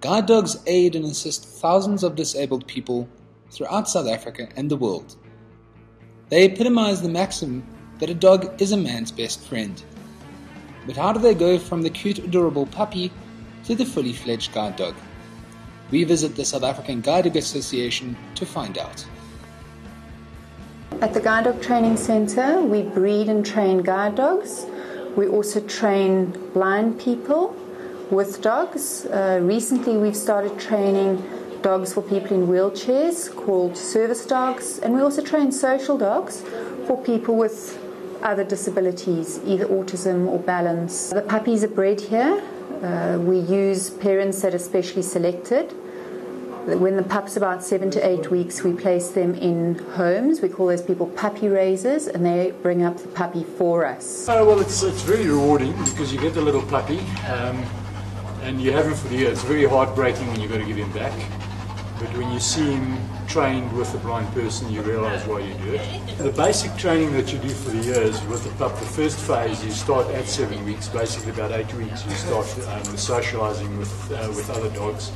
Guide dogs aid and assist thousands of disabled people throughout South Africa and the world. They epitomize the maxim that a dog is a man's best friend. But how do they go from the cute, adorable puppy to the fully fledged guide dog? We visit the South African Guide Dog Association to find out. At the Guide Dog Training Centre, we breed and train guide dogs. We also train blind people with dogs. Recently we've started training dogs for people in wheelchairs called service dogs, and we also train social dogs for people with other disabilities, either autism or balance. The puppies are bred here. We use parents that are specially selected. When the pup's about 7 to 8 weeks, we place them in homes. We call those people puppy raisers, and they bring up the puppy for us. Well, it's very rewarding because you get a little puppy and you have him for the year. It's very heartbreaking when you've got to give him back. But when you see him trained with a blind person, you realise why you do it. The basic training that you do for the year is with the pup. The first phase, you start at 7 weeks, basically about 8 weeks, you start socialising with other dogs.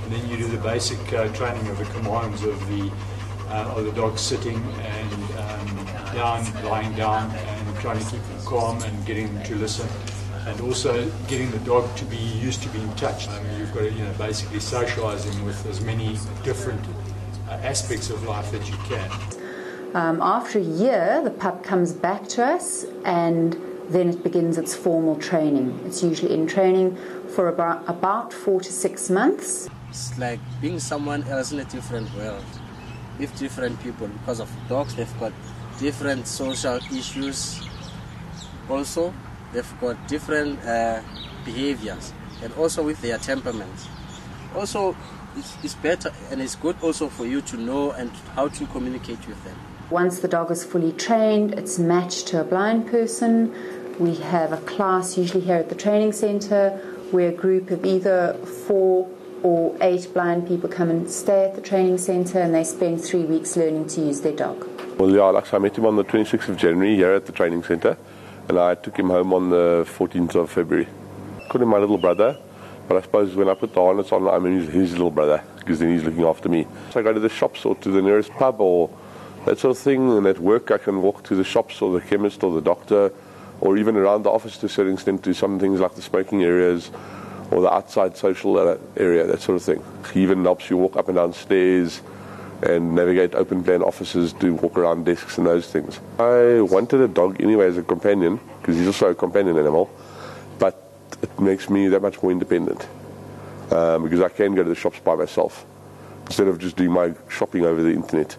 And then you do the basic training of the commands of the dog sitting and down, lying down, and trying to keep them calm and getting them to listen. And also getting the dog to be used to being touched. You've got to basically socialise him with as many different aspects of life that you can. After a year, the pup comes back to us, and then it begins its formal training. It's usually in training for about 4 to 6 months. It's like being someone else in a different world with different people. Because of dogs, they've got different social issues. Also, they've got different behaviors, and also with their temperaments. Also, it's better and it's good also for you to know and how to communicate with them. Once the dog is fully trained, it's matched to a blind person. We have a class usually here at the training centre where a group of either 4 or 8 blind people come and stay at the training centre, and they spend 3 weeks learning to use their dog. Well, yeah, like I met him on the 26th of January here at the training centre, and I took him home on the 14th of February. I called him my little brother, but I suppose when I put the harness on, I mean, he's his little brother, because then he's looking after me. So I go to the shops or to the nearest pub or that sort of thing, and at work I can walk to the shops or the chemist or the doctor, or even around the office to a certain extent to some things like the smoking areas or the outside social area, that sort of thing. He even helps you walk up and down stairs and navigate open plan offices to walk around desks and those things. I wanted a dog anyway as a companion, because he's also a companion animal, but it makes me that much more independent, because I can go to the shops by myself. Instead of just doing my shopping over the internet,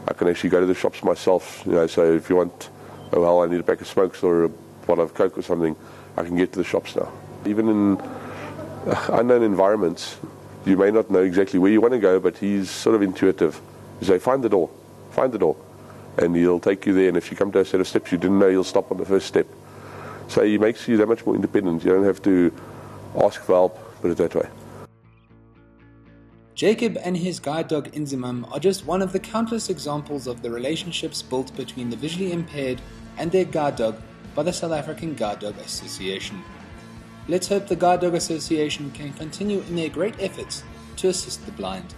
I can actually go to the shops myself. So if you want, oh well, I need a pack of smokes or a bottle of Coke or something, I can get to the shops now. Even in unknown environments, you may not know exactly where you want to go, but he's sort of intuitive. You say, find the door, and he'll take you there, and if you come to a set of steps you didn't know, he'll stop on the first step. So he makes you that much more independent. You don't have to ask for help, put it that way. Jacob and his guide dog Inzimam are just one of the countless examples of the relationships built between the visually impaired and their guide dog by the South African Guide Dog Association. Let's hope the Guide Dog Association can continue in their great efforts to assist the blind.